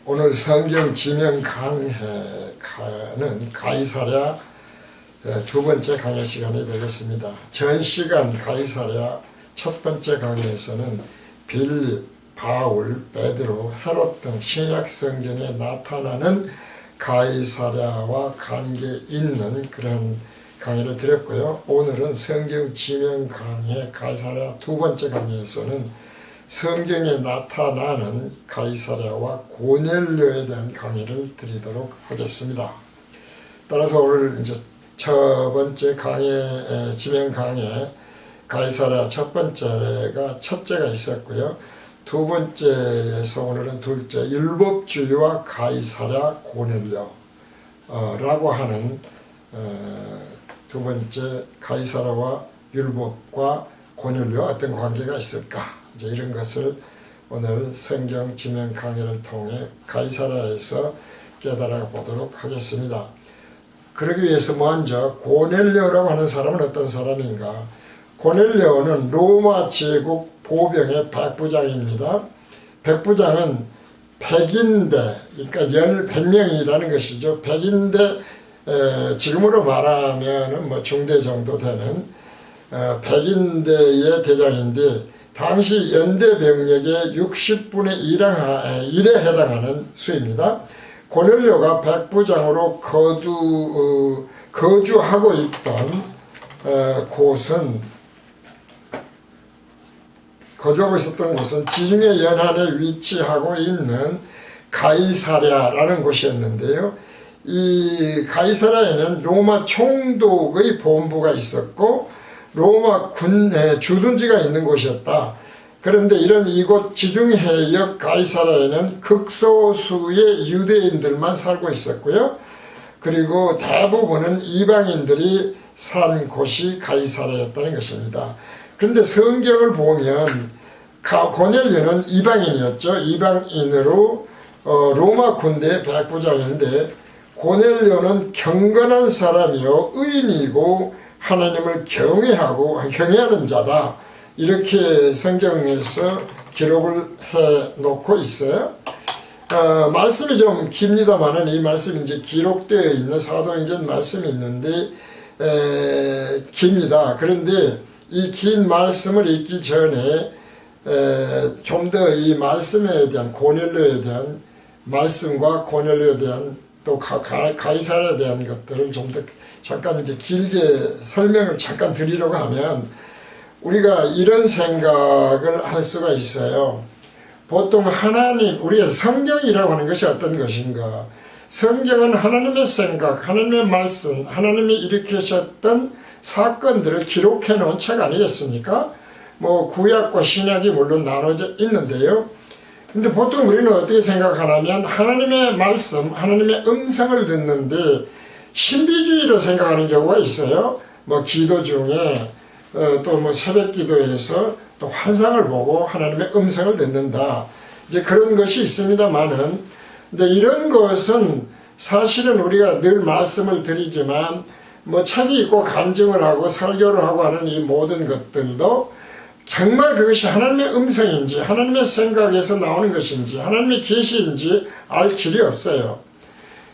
오늘 성경 지명 강해는 가이사랴 두 번째 강의 시간이 되겠습니다. 전 시간 가이사랴 첫 번째 강의에서는 빌립, 바울, 베드로, 헤롯 등 신약 성경에 나타나는 가이사랴와 관계 있는 그런 강의를 드렸고요. 오늘은 성경 지명 강의 가이사랴 두 번째 강의에서는 성경에 나타나는 가이사랴와 고넬료에 대한 강의를 드리도록 하겠습니다. 따라서 오늘 이제 첫 번째 강의, 지명 강의 가이사랴 첫 번째가 첫째가 있었고요. 두 번째에서 오늘은 둘째, 율법주의와 가이사랴 고넬료라고 하는 두 번째 가이사랴와 율법과 고넬료와 어떤 관계가 있을까? 이제 이런 것을 오늘 성경 지명 강의를 통해 가이사랴에서 깨달아 보도록 하겠습니다. 그러기 위해서 먼저 고넬료라고 하는 사람은 어떤 사람인가? 고넬료는 로마 제국 보병의 백부장입니다. 백부장은 100인대, 그러니까 100명이라는 것이죠. 100인대, 지금으로 말하면 뭐 중대 정도 되는 100인대의 대장인데, 당시 연대 병력의 60분의 1에 해당하는 수입니다. 고넬료가 백부장으로 거주하고 있던 곳은 지중해 연안에 위치하고 있는 가이사랴라는 곳이었는데요. 이 가이사랴에는 로마 총독의 본부가 있었고 로마 군의 주둔지가 있는 곳이었다. 그런데 이곳 지중해역 가이사랴에는 극소수의 유대인들만 살고 있었고요. 그리고 대부분은 이방인들이 산 곳이 가이사랴였다는 것입니다. 그런데 성경을 보면 고넬료는 이방인이었죠. 이방인으로 로마 군대의 백부장인데 고넬료는 경건한 사람이요 의인이고 하나님을 경외하는 자다. 이렇게 성경에서 기록을 해 놓고 있어요. 말씀이 좀 깁니다만은 이 말씀이 이제 기록되어 있는 사도행전 말씀이 있는데 깁니다. 그런데 이 긴 말씀을 읽기 전에 좀 더 이 말씀에 대한 고넬료에 대한 말씀과 고넬료에 대한 또 가이사랴에 대한 것들을 좀 더 잠깐 이제 길게 설명을 잠깐 드리려고 하면 우리가 이런 생각을 할 수가 있어요. 보통 우리가 성경이라고 하는 것이 어떤 것인가? 성경은 하나님의 생각, 하나님의 말씀, 하나님이 일으키셨던 사건들을 기록해 놓은 책 아니겠습니까? 뭐 구약과 신약이 물론 나눠져 있는데요. 근데 보통 우리는 어떻게 생각하냐면 하나님의 말씀, 하나님의 음성을 듣는데 신비주의로 생각하는 경우가 있어요. 뭐 기도 중에 또 뭐 새벽 기도에서 또 환상을 보고 하나님의 음성을 듣는다. 이제 그런 것이 있습니다만은, 근데 이런 것은 사실은 우리가 늘 말씀을 드리지만 뭐 책이 있고 간증을 하고 설교를 하고 하는 이 모든 것들도 정말 그것이 하나님의 음성인지 하나님의 생각에서 나오는 것인지 하나님의 계시인지 알 길이 없어요.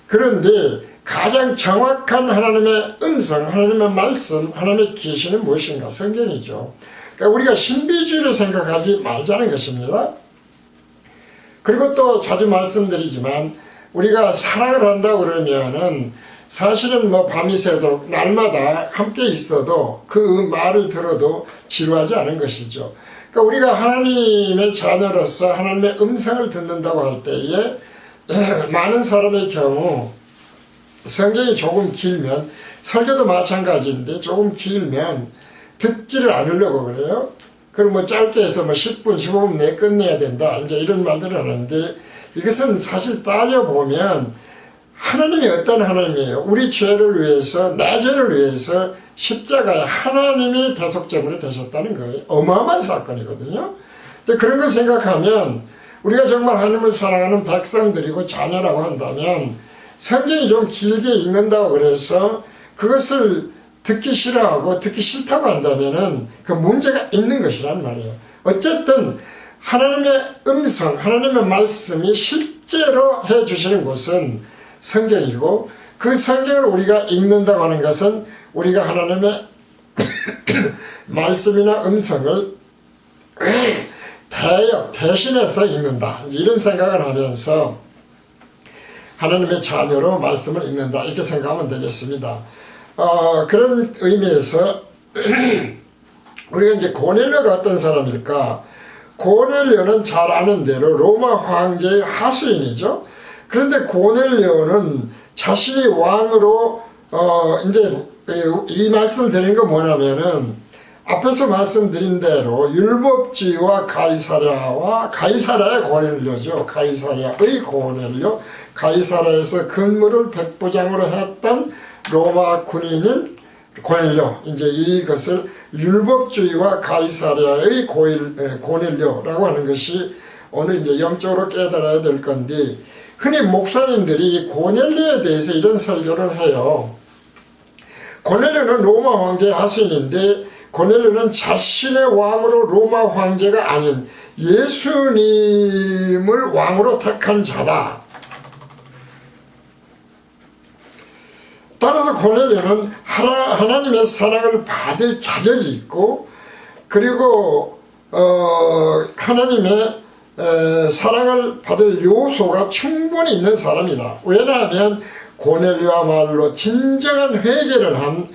그런데 가장 정확한 하나님의 음성, 하나님의 말씀, 하나님의 계시는 무엇인가? 성경이죠. 그러니까 우리가 신비주의로 생각하지 말자는 것입니다. 그리고 또 자주 말씀드리지만 우리가 사랑을 한다고 그러면은 사실은 뭐 밤이 새도록 날마다 함께 있어도 그 말을 들어도 지루하지 않은 것이죠. 그러니까 우리가 하나님의 자녀로서 하나님의 음성을 듣는다고 할 때에 많은 사람의 경우 성경이 조금 길면 설교도 마찬가지인데 조금 길면 듣지를 않으려고 그래요. 그리고 뭐 짧게 해서 뭐 10분, 15분 내에 끝내야 된다. 이제 이런 말들을 하는데 이것은 사실 따져보면 하나님이 어떤 하나님이에요? 우리 죄를 위해서, 내 죄를 위해서 십자가에 하나님이 대속제물이 되셨다는 거예요. 어마어마한 사건이거든요. 근데 그런 걸 생각하면 우리가 정말 하나님을 사랑하는 백성들이고 자녀라고 한다면 성경이 좀 길게 읽는다고 그래서 그것을 듣기 싫어하고 듣기 싫다고 한다면은 그 문제가 있는 것이란 말이에요. 어쨌든 하나님의 음성, 하나님의 말씀이 실제로 해주시는 곳은 성경이고, 그 성경을 우리가 읽는다고 하는 것은 우리가 하나님의 말씀이나 음성을 대신해서 읽는다, 이런 생각을 하면서 하나님의 자녀로 말씀을 읽는다, 이렇게 생각하면 되겠습니다. 그런 의미에서 우리가 이제 고넬료가 어떤 사람일까? 고넬료는 잘 아는 대로 로마 황제의 하수인이죠. 그런데 고넬료는 자신이 왕으로 이제 이 말씀을 드리는 건 뭐냐면은 앞에서 말씀드린 대로 율법주의와 가이사랴의 고넬료죠. 가이사랴의 고넬료, 가이사랴에서 근무를 백부장으로 했던 로마 군인인 고넬료, 이제 이것을 율법주의와 가이사랴의 고넬료라고 하는 것이 오늘 이제 영적으로 깨달아야 될 건데, 흔히 목사님들이 고넬료에 대해서 이런 설교를 해요. 고넬료는 로마 황제의 하수인인데, 고넬료는 자신의 왕으로 로마 황제가 아닌 예수님을 왕으로 택한 자다. 따라서 고넬료는 하나님의 사랑을 받을 자격이 있고, 그리고 하나님의 사랑을 받을 요소가 충분히 있는 사람이다. 왜냐하면 고넬료야말로 진정한 회개를 한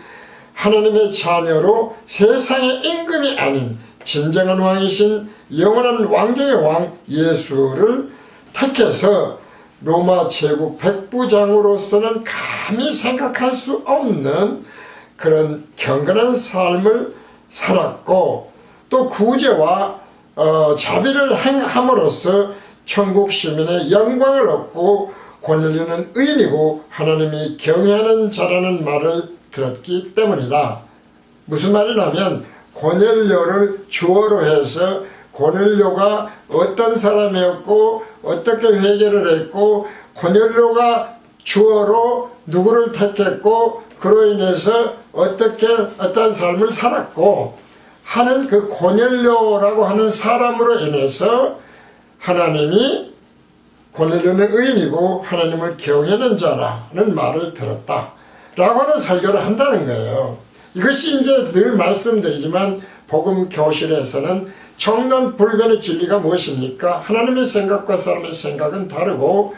하나님의 자녀로 세상의 임금이 아닌 진정한 왕이신 영원한 왕중의 왕 예수를 택해서 로마 제국 백부장으로서는 감히 생각할 수 없는 그런 경건한 삶을 살았고, 또 구제와 자비를 행함으로써 천국 시민의 영광을 얻고, 고넬료는 의인이고 하나님이 경외하는 자라는 말을 들었기 때문이다. 무슨 말이냐면 고넬료를 주어로 해서 고넬료가 어떤 사람이었고 어떻게 회개를 했고, 고넬료가 주어로 누구를 택했고 그로 인해서 어떤 삶을 살았고 하는 그 고넬료라고 하는 사람으로 인해서 하나님이 고넬료는 의인이고 하나님을 경외하는 자라는 말을 들었다 라고 하는 설교를 한다는 거예요. 이것이 이제 늘 말씀드리지만 복음 교실에서는 청론불변의 진리가 무엇입니까? 하나님의 생각과 사람의 생각은 다르고,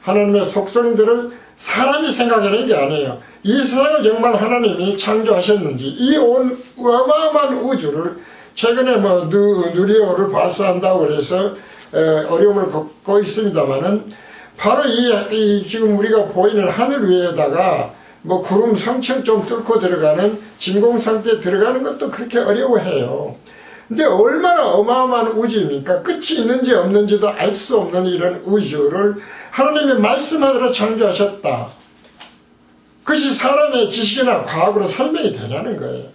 하나님의 속성들을 사람이 생각하는 게 아니에요. 이 세상을 정말 하나님이 창조하셨는지, 이 온 어마어마한 우주를 최근에 누리호를 발사한다고 그래서 어려움을 겪고 있습니다만은, 바로 이 지금 우리가 보이는 하늘 위에다가 구름 성층 좀 뚫고 들어가는 진공 상태에 들어가는 것도 그렇게 어려워해요. 근데 얼마나 어마어마한 우주입니까? 끝이 있는지 없는지도 알 수 없는 이런 우주를 하나님이 말씀하더라 창조하셨다. 그것이 사람의 지식이나 과학으로 설명이 되냐는 거예요.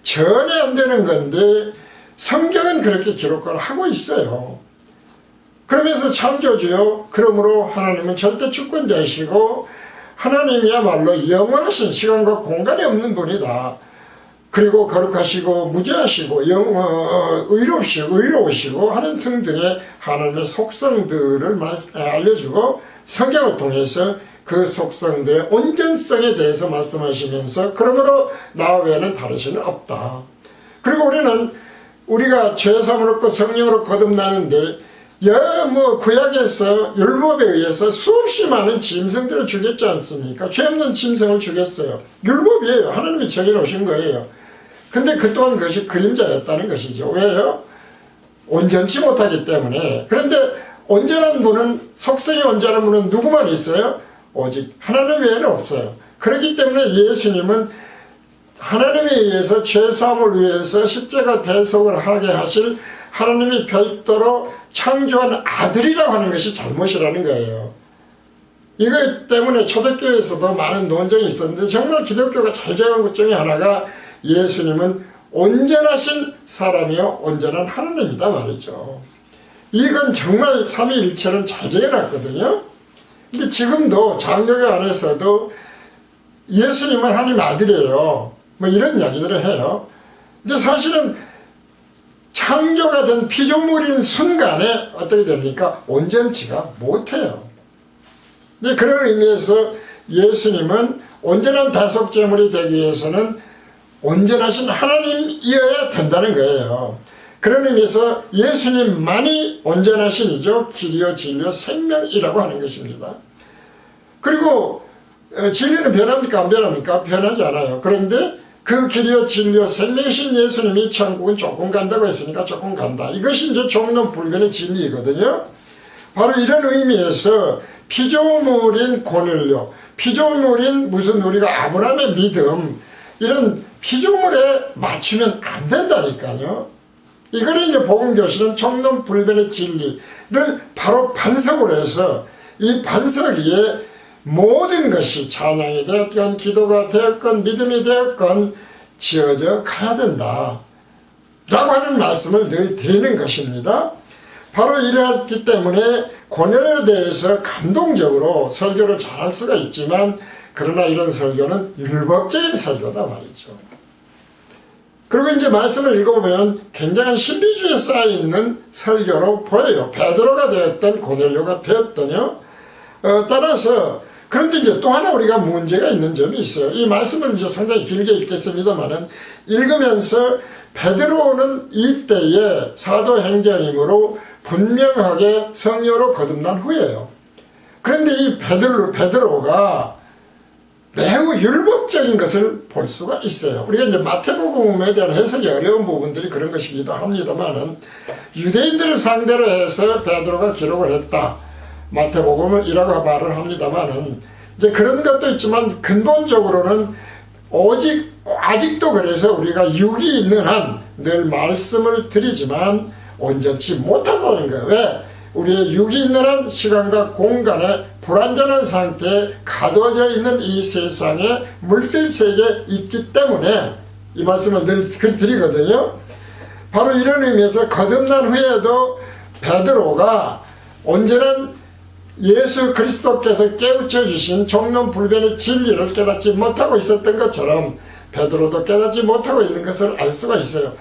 전혀 안 되는 건데 성경은 그렇게 기록을 하고 있어요. 그러면서 창조주요, 그러므로 하나님은 절대 주권자이시고 하나님이야말로 영원하신 시간과 공간이 없는 분이다. 그리고 거룩하시고 무죄하시고 의로우시고 하는 등등의 하나님의 속성들을 알려주고, 성경을 통해서 그 속성들의 온전성에 대해서 말씀하시면서 그러므로 나 외에는 다른 신은 없다. 그리고 우리가 죄사함을 얻고 성령으로 거듭나는데 구약에서 율법에 의해서 수없이 많은 짐승들을 죽였지 않습니까? 죄 없는 짐승을 죽였어요. 율법이에요. 하나님이 정해놓으신 거예요. 근데 그 또한 그것이 그림자였다는 것이죠. 왜요? 온전치 못하기 때문에. 그런데 온전한 분은, 속성이 온전한 분은 누구만 있어요? 오직 하나님 외에는 없어요. 그렇기 때문에 예수님은 하나님에 의해서 죄사함을 위해서 십자가 대속을 하게 하실 하나님이 별도로 창조한 아들이라고 하는 것이 잘못이라는 거예요. 이것 때문에 초대교회에서도 많은 논쟁이 있었는데, 정말 기독교가 잘 정한 것 중에 하나가 예수님은 온전하신 사람이요 온전한 하나님이다 말이죠. 이건 정말 삼위일체는 잘 정해놨거든요. 근데 지금도 장로교 안에서도 예수님은 하나님 아들이에요, 이런 이야기들을 해요. 근데 사실은 창조가 된 피조물인 순간에 어떻게 됩니까? 온전치가 못해요. 그런 의미에서 예수님은 온전한 다속제물이 되기 위해서는 온전하신 하나님이어야 된다는 거예요. 그런 의미에서 예수님만이 온전하신이죠. 길이요 진리요 생명이라고 하는 것입니다. 그리고 진리는 변합니까? 안 변합니까? 변하지 않아요. 그런데 그 길이요 진리요 생명이신 예수님이 천국은 조금 간다고 했으니까 조금 간다. 이것이 이제 종론불변의 진리이거든요. 바로 이런 의미에서 피조물인 고넬료, 피조물인 무슨 우리가 아브라함의 믿음, 이런 피조물에 맞추면 안 된다니까요. 이거를 이제 복음교실은 종론불변의 진리를 바로 반석으로 해서 이 반석 위에 모든 것이 찬양이 되었건 기도가 되었건 믿음이 되었건 지어져 가야 된다 라고 하는 말씀을 늘 드리는 것입니다. 바로 이러했기 때문에 고넬료에 대해서 감동적으로 설교를 잘할 수가 있지만 그러나 이런 설교는 율법적인 설교다 말이죠. 그리고 이제 말씀을 읽어보면 굉장한 신비주의에 쌓여있는 설교로 보여요. 베드로가 되었던 고넬료가 되었더니요. 따라서 그런데 이제 또 하나 우리가 문제가 있는 점이 있어요. 이 말씀을 이제 상당히 길게 읽겠습니다만은 읽으면서 베드로는 이때에 사도행전이므로 분명하게 성령으로 거듭난 후예요. 그런데 이 베드로가 매우 율법적인 것을 볼 수가 있어요. 우리가 이제 마태복음에 대한 해석이 어려운 부분들이 그런 것이기도 합니다만은 유대인들을 상대로 해서 베드로가 기록을 했다. 마태복음을 이라고 말을 합니다만은 이제 그런 것도 있지만 근본적으로는 아직도 그래서 우리가 육이 있는 한 늘 말씀을 드리지만 온전치 못하다는 거예요. 왜? 우리의 육이 있는 한 시간과 공간에 불완전한 상태에 가두어져 있는 이 세상에 물질 세계에 있기 때문에 이 말씀을 늘 드리거든요. 바로 이런 의미에서 거듭난 후에도 베드로가 온전한 예수 그리스도께서 깨우쳐 주신 종론불변의 진리를 깨닫지 못하고 있었던 것처럼 베드로도 깨닫지 못하고 있는 것을 알 수가 있어요.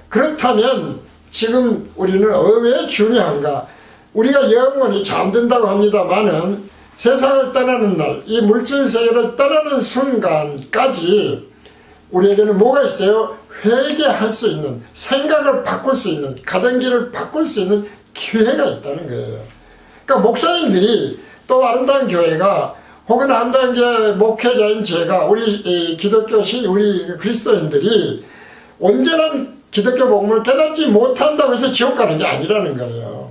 그렇다면 지금 우리는 왜 중요한가? 우리가 영원히 잠든다고 합니다마는 세상을 떠나는 날, 이 물질 세계를 떠나는 순간까지 우리에게는 뭐가 있어요? 회개할 수 있는, 생각을 바꿀 수 있는, 가던 길을 바꿀 수 있는 기회가 있다는 거예요. 그러니까 목사님들이 또 아름다운 교회가 혹은 아름다운 교회 목회자인 제가 우리 기독교신 우리 그리스도인들이 온전한 기독교 복음을 깨닫지 못한다고 해서 지옥 가는 게 아니라는 거예요.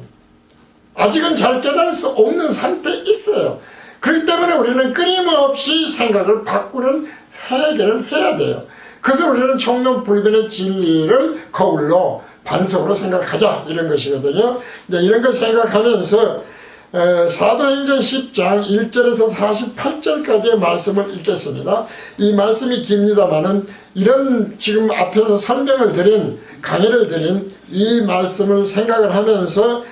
아직은 잘 깨달을 수 없는 상태에 있어요. 그렇기 때문에 우리는 끊임없이 생각을 바꾸는 해결을 해야 돼요. 그래서 우리는 종론불변의 진리를 거울로 반석으로 생각하자 이런 것이거든요. 이제 이런 걸 생각하면서 사도행전 10장 1절에서 48절까지의 말씀을 읽겠습니다. 이 말씀이 깁니다마는 이런 지금 앞에서 설명을 드린 강의를 드린 이 말씀을 생각을 하면서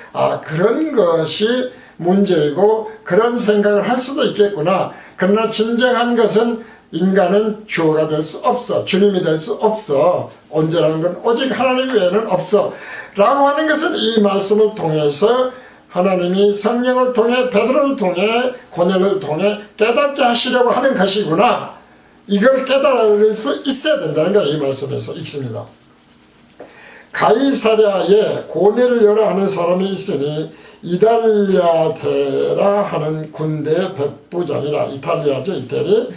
그런 것이 문제이고 그런 생각을 할 수도 있겠구나. 그러나 진정한 것은 인간은 주어가 될 수 없어. 주님이 될 수 없어. 온전한 건 오직 하나님 외에는 없어. 라고 하는 것은 이 말씀을 통해서 하나님이 성령을 통해 베드로를 통해 고넬료를 통해 깨닫게 하시려고 하는 것이구나. 이걸 깨달을 수 있어야 된다는 거 이 말씀에서 읽습니다. 가이사랴에 고넬료라 하는 사람이 있으니 이달리아데라 하는 군대 백부장이라. 이탈리아죠, 이태리.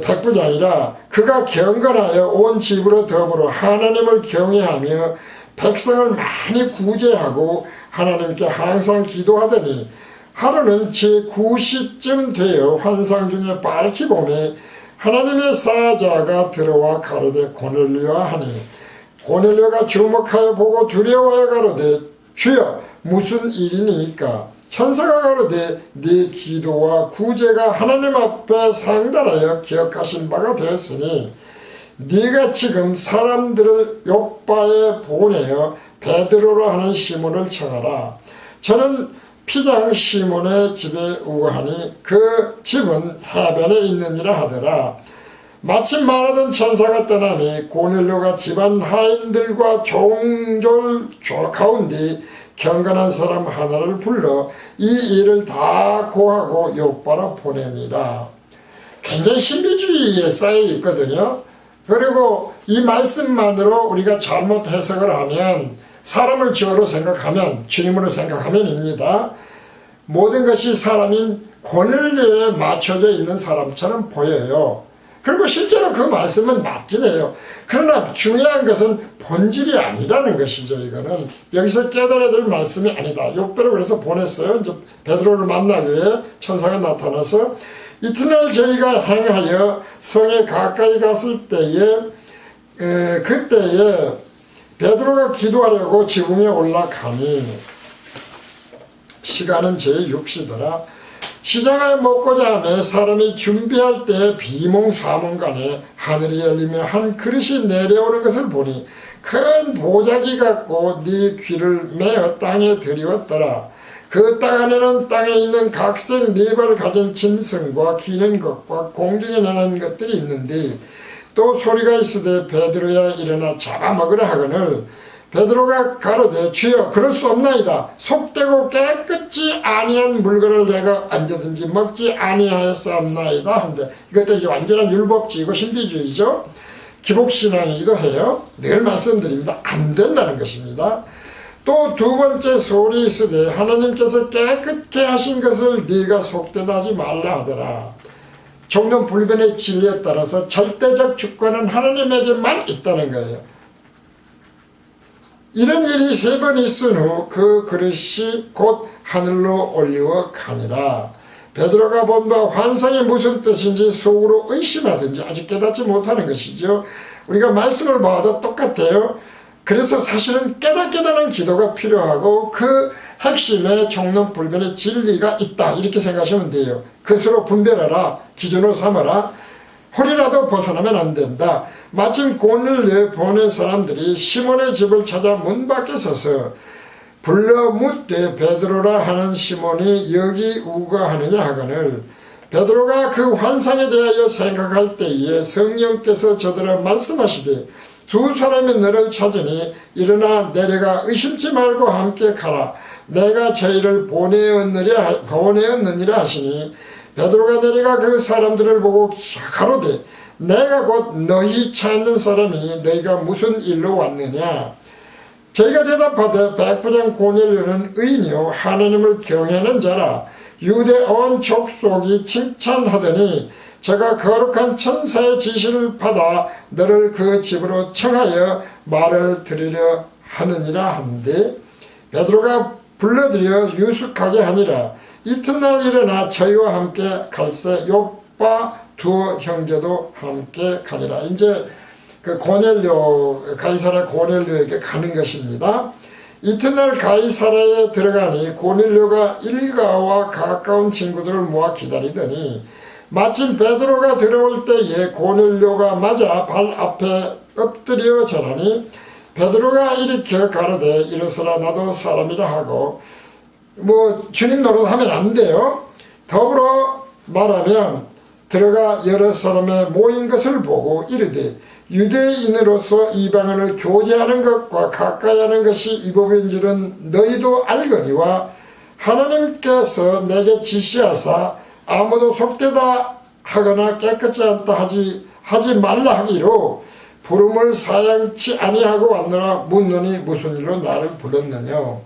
백부장이라. 그가 경건하여 온 집으로 더불어 하나님을 경외하며 백성을 많이 구제하고 하나님께 항상 기도하더니 하루는 제9시쯤 되어 환상 중에 밝히 보매 하나님의 사자가 들어와 가로되 고넬료야 하니 고넬료가 주목하여 보고 두려워하여 가로되 주여 무슨 일이니까? 천사가 가로되 네 기도와 구제가 하나님 앞에 상달하여 기억하신 바가 되었으니 네가 지금 사람들을 욥바에 보내어 베드로라 하는 시몬을 청하라. 저는 피장 시몬의 집에 우거하니 그 집은 해변에 있느니라 하더라. 마침 말하던 천사가 떠나니 고넬료가 집안 하인들과 종졸 가운데 경건한 사람 하나를 불러 이 일을 다 고하고 욥바로 보내니라. 굉장히 신비주의에 쌓여 있거든요. 그리고 이 말씀만으로 우리가 잘못 해석을 하면, 사람을 주어로 생각하면, 주님으로 생각하면입니다. 모든 것이 사람인 고넬료에 맞춰져 있는 사람처럼 보여요. 그리고 실제로 그 말씀은 맞긴 해요. 그러나 중요한 것은 본질이 아니라는 것이죠. 이거는 여기서 깨달아야 될 말씀이 아니다. 욥배로 그래서 보냈어요. 이제 베드로를 만나기 위해 천사가 나타나서 이튿날 저희가 행하여 성에 가까이 갔을 때에 그때에 베드로가 기도하려고 지붕에 올라가니 시간은 제6시더라. 시장을 먹고자 하며 사람이 준비할 때 비몽사몽간에 하늘이 열리며 한 그릇이 내려오는 것을 보니 큰 보자기 같고 네 귀를 메어 땅에 들이웠더라. 그 땅 안에는 땅에 있는 각색 네 발 가진 짐승과 기는 것과 공중에 나는 것들이 있는데 또 소리가 있으되 베드로야 일어나 잡아먹으라 하거늘 베드로가 가로되 주여 그럴 수 없나이다. 속되고 깨끗이 아니한 물건을 내가 언제든지 먹지 아니하였사옵나이다 한데, 이것도 이제 완전한 율법주의고 신비주의죠. 기복신앙이기도 해요. 늘 말씀드립니다. 안 된다는 것입니다. 또 두 번째 소리 있으되 하나님께서 깨끗게 하신 것을 네가 속되다 하지 말라 하더라. 종론불변의 진리에 따라서 절대적 주권은 하나님에게만 있다는 거예요. 이런 일이 3번 있은 후 그 그릇이 곧 하늘로 올리워 가니라. 베드로가 본 바 환상이 무슨 뜻인지 속으로 의심하든지 아직 깨닫지 못하는 것이죠. 우리가 말씀을 봐도 똑같아요. 그래서 사실은 깨닫는 기도가 필요하고 그 핵심에 종론불변의 진리가 있다 이렇게 생각하시면 돼요. 그것으로 분별하라, 기준으로 삼아라. 홀이라도 벗어나면 안 된다. 마침 고넬료에 보낸 사람들이 시몬의 집을 찾아 문 밖에 서서 불러 묻되 베드로라 하는 시몬이 여기 우거하느냐 하거늘 베드로가 그 환상에 대하여 생각할 때에 성령께서 저들아 말씀하시되 두 사람이 너를 찾으니 일어나 내려가 의심치 말고 함께 가라. 내가 저희를 보내었느니라 하시니 베드로가 내려가 그 사람들을 보고 가로되 내가 곧 너희 찾는 사람이니 너희가 무슨 일로 왔느냐. 저희가 대답하되 백부장 고넬료는 의인이요 하나님을 경외하는 자라. 유대 온 족속이 칭찬하더니 제가 거룩한 천사의 지시를 받아 너를 그 집으로 청하여 말을 들으려 하느니라 한데 베드로가 불러들여 유숙하게 하니라. 이튿날 일어나 저희와 함께 갈새 욥과 두 형제도 함께 가니라. 이제 그 고넬료, 가이사랴 고넬료에게 가는 것입니다. 이튿날 가이사랴에 들어가니 고넬료가 일가와 가까운 친구들을 모아 기다리더니 마침 베드로가 들어올 때에 고넬료가 맞아 발 앞에 엎드려 절하니 베드로가 일으켜 가로되 일어서라 나도 사람이라 하고 주님 노릇하면 안 돼요. 더불어 말하면 들어가 여러 사람의 모인 것을 보고 이르되 유대인으로서 이방인을 교제하는 것과 가까이 하는 것이 이 법인 줄은 너희도 알거니와 하나님께서 내게 지시하사 아무도 속되다 하거나 깨끗지 않다 하지 말라 하기로 부름을 사양치 아니하고 왔노라. 묻노니 무슨 일로 나를 불렀느냐.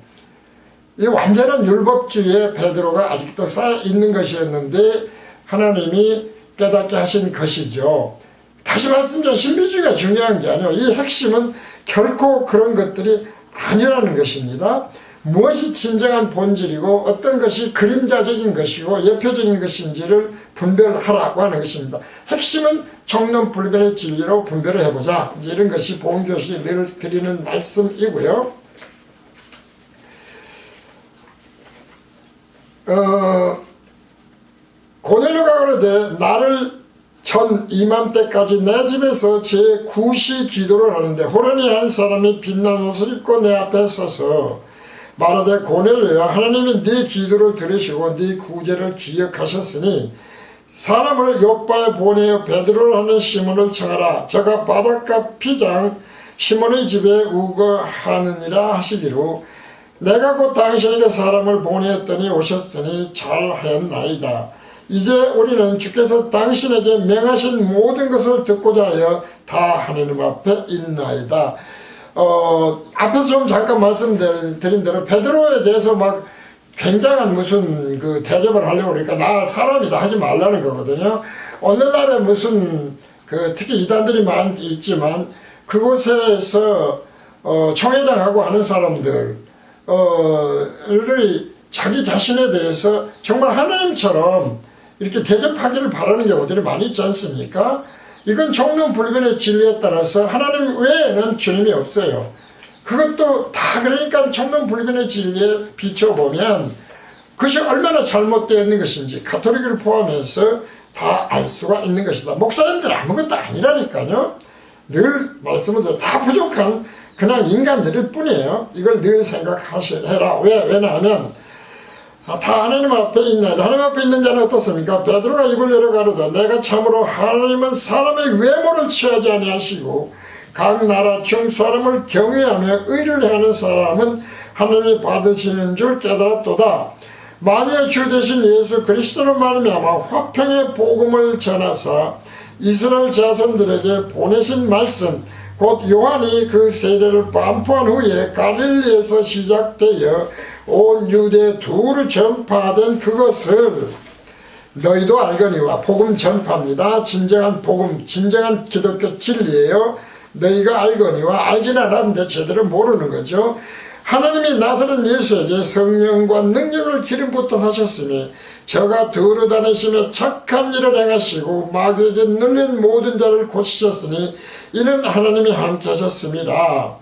이 완전한 율법주의에 베드로가 아직도 쌓여 있는 것이었는데 하나님이 깨닫게 하신 것이죠. 다시 말씀드려 신비주의가 중요한 게 아니에요. 이 핵심은 결코 그런 것들이 아니라는 것입니다. 무엇이 진정한 본질이고 어떤 것이 그림자적인 것이고 예표적인 것인지를 분별하라고 하는 것입니다. 핵심은 종론불변의 진리로 분별을 해보자. 이런 것이 보험교실이 늘 드리는 말씀이고요. 고넬료가 그러되 나를 전 이맘때까지 내 집에서 제9시 기도를 하는데 호련히 한 사람이 빛난 옷을 입고 내 앞에 서서 말하되 고넬료야 하나님이 네 기도를 들으시고 네 구제를 기억하셨으니 사람을 요바에 보내어 베드로라는 시몬을 청하라. 저가 바닷가 피장 시몬의 집에 우거하느니라 하시기로 내가 곧 당신에게 사람을 보내었더니 오셨으니 잘하였나이다. 이제 우리는 주께서 당신에게 명하신 모든 것을 듣고자 하여 다 하나님 앞에 있나이다. 앞에서 좀 잠깐 말씀드린 대로 베드로에 대해서 막 굉장한 무슨 그 대접을 하려고 그러니까 나 사람이다 하지 말라는 거거든요. 오늘날에 무슨 그 특히 이단들이 많이 있지만 그곳에서 총회장하고 하는 사람들 자기 자신에 대해서 정말 하나님처럼 이렇게 대접하기를 바라는 경우들이 많이 있지 않습니까? 이건 종론불변의 진리에 따라서 하나님 외에는 주님이 없어요. 그것도 다 그러니까 종론불변의 진리에 비춰보면 그것이 얼마나 잘못되어 있는 것인지 가톨릭을 포함해서 다 알 수가 있는 것이다. 목사님들 아무것도 아니라니까요. 늘 말씀을 드려 다 부족한 그냥 인간들일 뿐이에요. 이걸 늘 생각해라. 왜냐하면 다 하나님 앞에 있나이다. 하나님 앞에 있는 자는 어떻습니까? 베드로가 입을 열어 가로되 내가 참으로 하나님은 사람의 외모를 취하지 아니하시고 각 나라 중 사람을 경외하며 의를 행하는 사람은 하나님이 받으시는 줄 깨달았도다. 만유의 주 되신 예수 그리스도로 말미암아 화평의 복음을 전하사 이스라엘 자손들에게 보내신 말씀 곧 요한이 그 세례를 반포한 후에 갈릴리에서 시작되어 온 유대 두루 전파된 그것을 너희도 알거니와 복음 전파입니다. 진정한 복음, 진정한 기독교 진리예요. 너희가 알거니와 알긴 알았는데 제대로 모르는 거죠. 하나님이 나사렛 예수에게 성령과 능력을 기름부터 하셨으니 저가 두루 다니시며 착한 일을 행하시고 마귀에게 눌린 모든 자를 고치셨으니 이는 하나님이 함께 하셨습니다.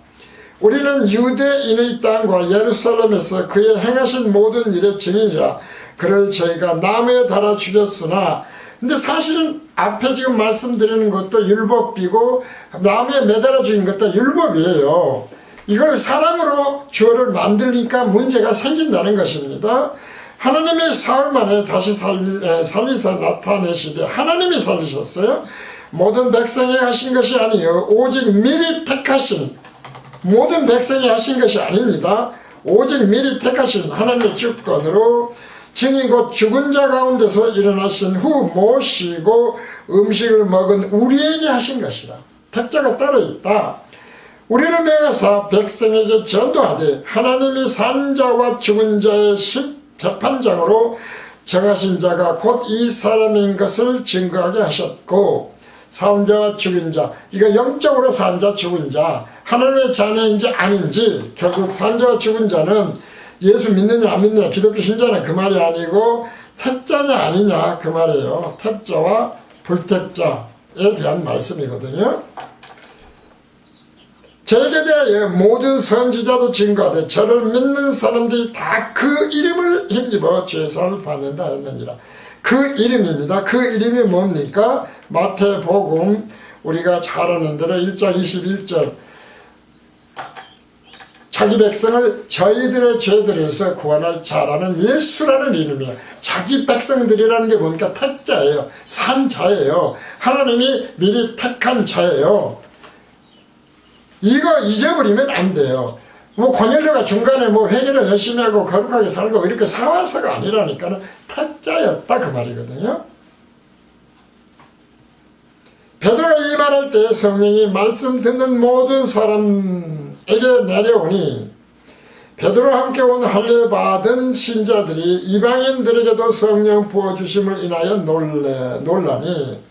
우리는 유대인의 땅과 예루살렘에서 그의 행하신 모든 일의 증인이라. 그를 저희가 나무에 달아 죽였으나 근데 사실은 앞에 지금 말씀드리는 것도 율법이고 나무에 매달아 죽인 것도 율법이에요. 이걸 사람으로 주어를 만들니까 문제가 생긴다는 것입니다. 하나님이 사흘 만에 다시 살리사 나타내시되 하나님이 살리셨어요. 모든 백성이 하신 것이 아니요 오직 미리 택하신 모든 백성이 하신 것이 아닙니다. 오직 미리 택하신 하나님의 주권으로 증인 곧 죽은 자 가운데서 일어나신 후 모시고 음식을 먹은 우리에게 하신 것이라. 택자가 따로 있다. 우리를 명하사 백성에게 전도하되 하나님이 산 자와 죽은 자의 재판장으로 정하신 자가 곧 이 사람인 것을 증거하게 하셨고 산 자와 죽은 자 이거 영적으로 산 자 죽은 자 하나님의 자녀인지 아닌지 결국 산 자와 죽은 자는 예수 믿느냐 안 믿느냐 기독교 신자는 그 말이 아니고 택자냐 아니냐 그 말이에요. 택자와 불택자에 대한 말씀이거든요. 저에게 대하여 모든 선지자도 증거하되 저를 믿는 사람들이 다 그 이름을 힘입어 죄사를 받는다 했느니라. 그 이름입니다. 그 이름이 뭡니까? 마태복음 우리가 잘 아는 대로 1장 21절 자기 백성을 저희들의 죄들에서 구원할 자라는 예수라는 이름이에요. 자기 백성들이라는 게 뭡니까? 택자예요. 산 자예요. 하나님이 미리 택한 자예요. 이거 잊어버리면 안 돼요. 뭐 고넬료가 중간에 뭐 회개를 열심히 하고 거룩하게 살고 이렇게 사와서가 아니라니까는 택자였다 그 말이거든요. 베드로가 이 말할 때 성령이 말씀 듣는 모든 사람에게 내려오니 베드로와 함께 온 할례 받은 신자들이 이방인들에게도 성령 부어주심을 인하여 놀라니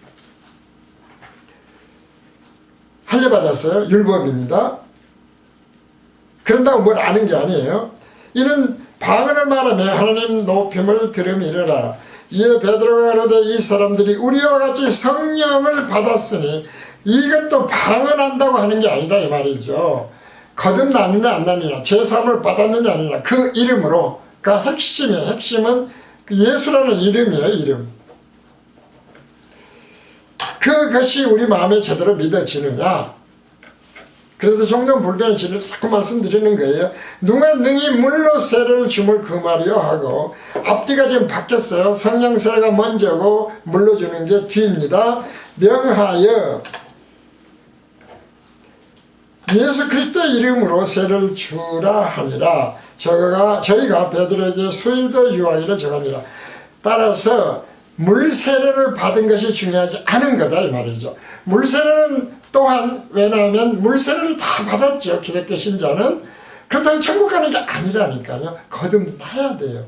할례 받았어요. 율법입니다. 그런다고 뭘 아는 게 아니에요. 이는 방언을 말하며 하나님 높임을 들음이르라. 이에 베드로가 가로되 이 사람들이 우리와 같이 성령을 받았으니 이것도 방언한다고 하는 게 아니다 이 말이죠. 거듭났느냐 안 났느냐 죄사함을 받았느냐 아니냐 그 이름으로 그러니까 핵심은 예수라는 이름이에요. 이름. 그것이 우리 마음에 제대로 믿어지느냐 그래서 정령불변의 진리를 자꾸 말씀드리는 거예요. 누가 능히 물로 세례를 주물 그 말이요 하고, 앞뒤가 지금 바뀌었어요. 성령 세례가 먼저고 물로 주는 게 뒤입니다. 명하여 예수 그리스도의 이름으로 세례를 주라 하니라. 저희가 베드로에게 수일도 유하기를 정하니라. 따라서 물 세례를 받은 것이 중요하지 않은 거다 이 말이죠. 물 세례는 또한, 왜냐하면 물 세례를 다 받았죠, 기독교 신자는. 그렇다고 천국 가는 게 아니라니까요. 거듭나야 돼요.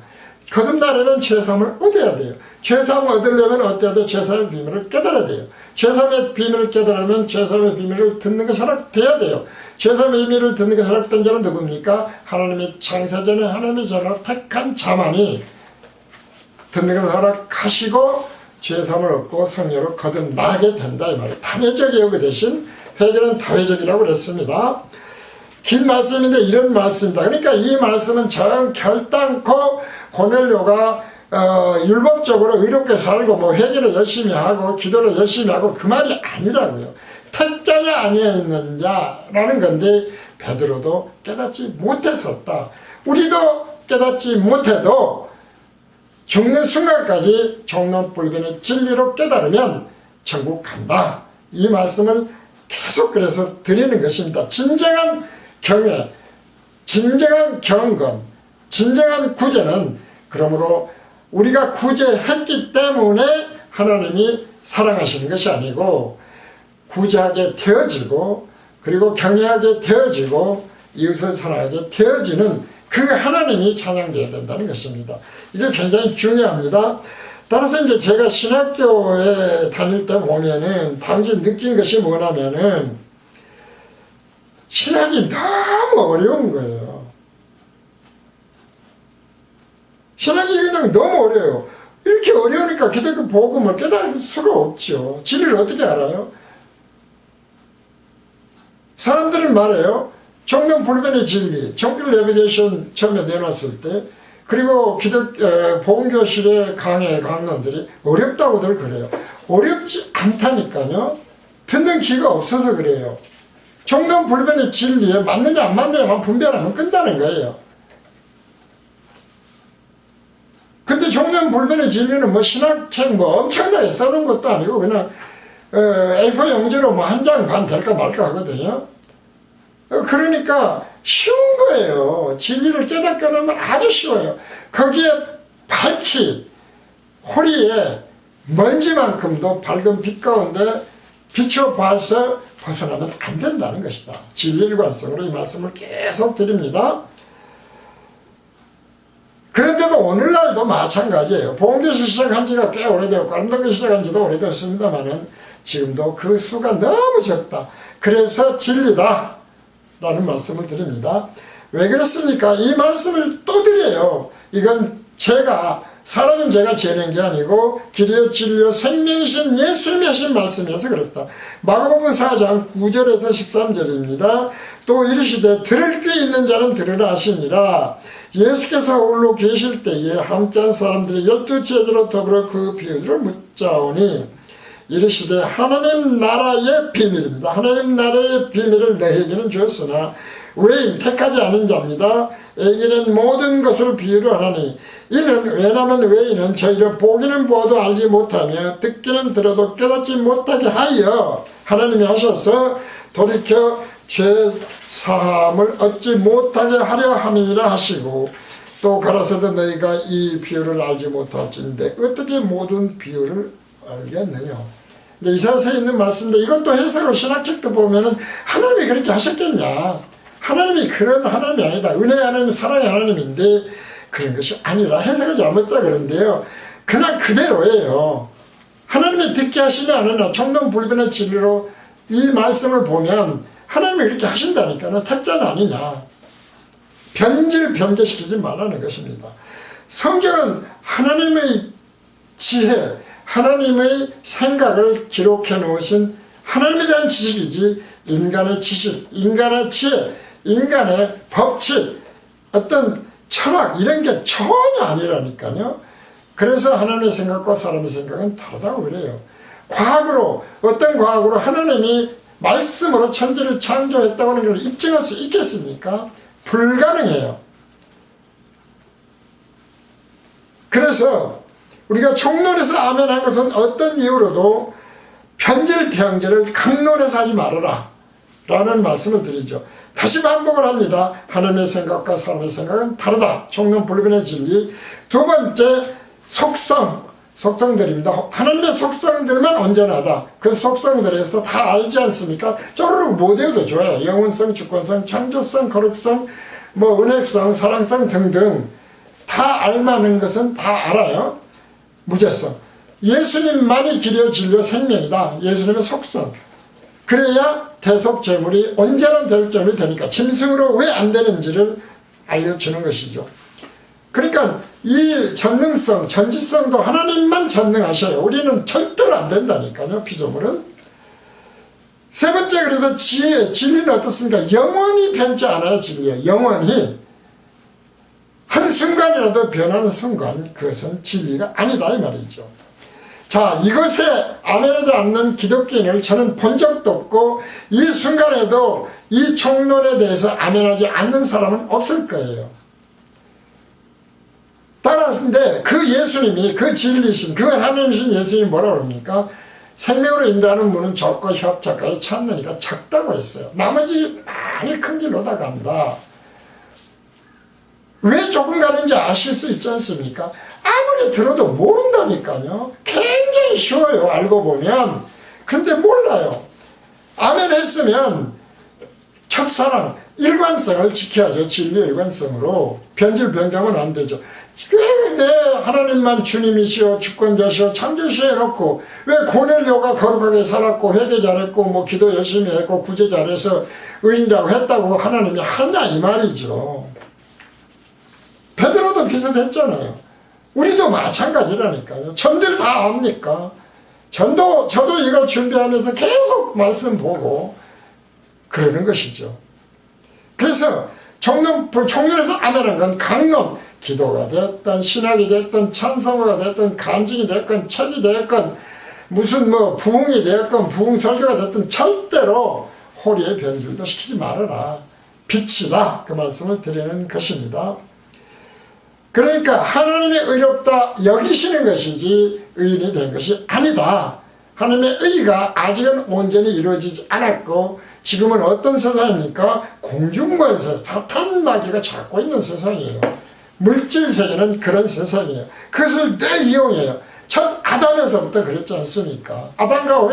거듭나려면 죄사함을 얻어야 돼요. 죄사함을 얻으려면 어때야 돼요? 죄사함의 비밀을 깨달아야 돼요. 죄사함의 비밀을 깨달으면 죄사함의 비밀을 듣는 것이 허락돼야 돼요. 죄사함의 비밀을 듣는 것이 허락된 자는 누굽니까? 하나님의 창세전에 하나님의 자를 택한 자만이 듣는 것을 허락하시고 죄사함을 얻고 성령으로 거듭나게 된다 이 말이에요. 단회적이요. 그 대신 회개는 다회적이라고 그랬습니다. 긴 말씀인데 이런 말씀입니다. 그러니까 이 말씀은 정 결단코 고넬료가 율법적으로 의롭게 살고 뭐 회개를 열심히 하고 기도를 열심히 하고 그 말이 아니라고요. 택자냐 아니었느냐라는 건데 베드로도 깨닫지 못했었다. 우리도 깨닫지 못해도 죽는 순간까지 정론불변의 진리로 깨달으면 천국 간다. 이 말씀을 계속 그래서 드리는 것입니다. 진정한 경외, 진정한 경건, 진정한 구제는 그러므로 우리가 구제했기 때문에 하나님이 사랑하시는 것이 아니고 구제하게 되어지고 그리고 경외하게 되어지고 이웃을 사랑하게 되어지는 그 하나님이 찬양되어야 된다는 것입니다. 이게 굉장히 중요합니다. 따라서 이제 제가 신학교에 다닐 때 보면은 당시 느낀 것이 뭐냐면은 신학이 너무 어려운 거예요. 신학이 그냥 너무 어려워요. 이렇게 어려우니까 기독교 복음을 깨달을 수가 없죠. 진리를 어떻게 알아요? 사람들은 말해요. 정령불변의 진리, 정필 내비게이션 처음에 내놨을 때, 그리고 복음교실의 강론들이 어렵다고들 그래요. 어렵지 않다니까요. 듣는 귀가 없어서 그래요. 정령불변의 진리에 맞느냐 안 맞느냐만 분별하면 끝나는 거예요. 근데 정령불변의 진리는 뭐 신학책 뭐 엄청나게 써놓은 것도 아니고 그냥 A4 용지로 뭐 한 장 반 될까 말까 하거든요. 그러니까 쉬운 거예요. 진리를 깨닫게 되면 아주 쉬워요. 거기에 밝히 호리에 먼지만큼도 밝은 빛 가운데 비춰봐서 벗어나면 안 된다는 것이다. 진리일관성으로 이 말씀을 계속 드립니다. 그런데도 오늘날도 마찬가지예요. 복음교실 시작한 지가 꽤 오래되었고 감동교 시작한 지도 오래되었습니다만은 지금도 그 수가 너무 적다. 그래서 진리다 라는 말씀을 드립니다. 왜 그렇습니까? 이 말씀을 또 드려요. 이건 사람은 제가 지어낸 게 아니고 길이요 진리요 생명이신 예수님이 하신 말씀이어서 그렇다. 마가복음 4장 9절에서 13절입니다. 또 이르시되 들을 귀 있는 자는 들으라 하시니라. 예수께서 홀로 계실 때에 함께한 사람들이 12제자로 더불어 그 비유를 묻자오니 이르시되 하나님 나라의 비밀입니다. 하나님 나라의 비밀을 너희에게는 주었으나 외인 택하지 않은 자입니다. 에게는 모든 것을 비유로 하나니 이는 왜냐하면 외인은 저희를 보기는 보아도 알지 못하며 듣기는 들어도 깨닫지 못하게 하여 하나님이 하셔서 돌이켜 죄 사함을 얻지 못하게 하려 함이라 하시고 또 가라사대 너희가 이 비유를 알지 못할진데 어떻게 모든 비유를 알겠느냐. 이사야서에 있는 말씀인데 이것도 해석을 신학책도 보면은 하나님이 그렇게 하셨겠냐. 하나님이 그런 하나님이 아니다. 은혜의 하나님, 사랑의 하나님인데 그런 것이 아니라 해석을 잘못했다 그런데요. 그냥 그대로예요. 하나님이 듣게 하시냐 안 하냐 정론불변의 진리로 이 말씀을 보면 하나님이 그렇게 하신다니까. 택자는 아니냐. 변개시키지 말라는 것입니다. 성경은 하나님의 지혜, 하나님의 생각을 기록해 놓으신 하나님에 대한 지식이지 인간의 지식, 인간의 지혜, 인간의 법칙, 어떤 철학 이런 게 전혀 아니라니까요. 그래서 하나님의 생각과 사람의 생각은 다르다고 그래요. 어떤 과학으로 하나님이 말씀으로 천지를 창조했다고 하는 걸 입증할 수 있겠습니까? 불가능해요. 그래서 우리가 총론에서 아멘한 것은 어떤 이유로도 편질평제를 강론해서 하지 말아라 라는 말씀을 드리죠. 다시 반복을 합니다. 하나님의 생각과 사람의 생각은 다르다. 총론불변의 진리. 두 번째, 속성들입니다. 하나님의 속성들만 온전하다. 그 속성들에서 다 알지 않습니까? 쪼르륵 못 외워도 좋아요. 영혼성, 주권성, 창조성, 거룩성, 은혜성, 사랑성 등등 다 알만한 것은 다 알아요. 무죄성. 예수님만이 길이요 진리요 생명이다. 예수님의 속성. 그래야 대속제물이 온전한 대속제물이 되니까 짐승으로 왜 안 되는지를 알려주는 것이죠. 그러니까 이 전능성, 전지성도 하나님만 전능하셔요. 우리는 절대로 안 된다니까요. 피조물은. 세 번째, 그래서 진리는 어떻습니까? 영원히 변치 않아요. 진리요. 영원히. 한순간이라도 변하는 순간 그것은 진리가 아니다 이 말이죠. 자, 이것에 아멘하지 않는 기독교인을 저는 본 적도 없고 이 순간에도 이 총론에 대해서 아멘하지 않는 사람은 없을 거예요. 따라서인데 그 예수님이, 그 진리신, 그 하나님이신 예수님이 뭐라고 그럽니까? 생명으로 인도하는 문은 좁고 협착까지 찾느니까 적다고 했어요. 나머지 많이 큰 길로 다 간다. 왜 좁은 가는지 아실 수 있지 않습니까? 아무리 들어도 모른다니까요. 굉장히 쉬워요. 알고 보면. 근데 몰라요. 아멘 했으면 첫사랑 일관성을 지켜야죠. 진리의 일관성으로. 변질 변경은 안 되죠. 왜 내 하나님만 주님이시오 주권자시오 창조시오 해놓고 왜 고넬료가 거룩하게 살았고 회개 잘했고 기도 열심히 했고 구제 잘해서 의인이라고 했다고 하나님이 하냐 이 말이죠. 베드로도 비슷했잖아요. 우리도 마찬가지라니까요. 전들 다 압니까? 저도 이거 준비하면서 계속 말씀 보고 그러는 것이죠. 그래서 총론에서 아멘한 건 강론, 기도가 됐든 신학이 됐든 찬송가가 됐든 간증이 됐건 책이 됐건 무슨 부흥이 됐건 부흥 설교가 됐든 절대로 호리의 변질도 시키지 말아라. 빛이다. 그 말씀을 드리는 것입니다. 그러니까 하나님의 의롭다 여기시는 것이지 의인이 된 것이 아니다. 하나님의 의가 아직은 온전히 이루어지지 않았고 지금은 어떤 세상입니까? 공중권세, 사탄 마귀가 잡고 있는 세상이에요. 물질 세계는 그런 세상이에요. 그것을 늘 이용해요. 첫 아담에서부터 그랬지 않습니까? 아담과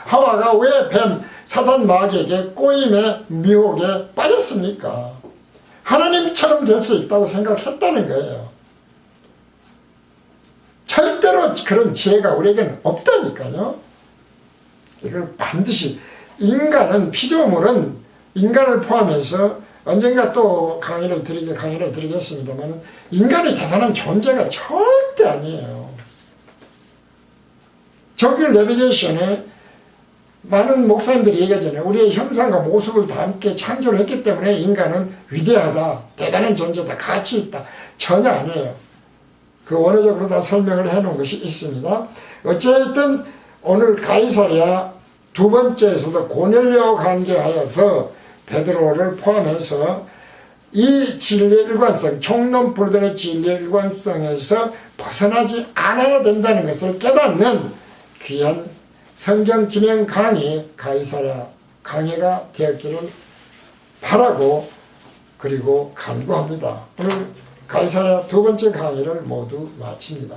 하와가 왜 뱀, 사탄 마귀에게 꼬임에 미혹에 빠졌습니까? 하나님처럼 될 수 있다고 생각했다는 거예요. 절대로 그런 지혜가 우리에게는 없다니까요. 이걸 반드시 인간은 피조물은 인간을 포함해서 언젠가 또 강의를 드리겠습니다만 인간이 대단한 존재가 절대 아니에요. 조기 내비게이션에 많은 목사님들이 얘기하잖아요. 우리의 형상과 모습을 다 함께 창조를 했기 때문에 인간은 위대하다, 대단한 존재다, 가치 있다. 전혀 아니에요. 그 원어적으로 다 설명을 해놓은 것이 있습니다. 어쨌든 오늘 가이사랴 두 번째에서도 고넬료 관계하여서 베드로를 포함해서 이 진리의 일관성, 총론불변의 진리의 일관성에서 벗어나지 않아야 된다는 것을 깨닫는 귀한 성경 지명 강의 가이사랴 강의가 되었기를 바라고 그리고 간구합니다. 오늘 가이사랴 두 번째 강의를 모두 마칩니다.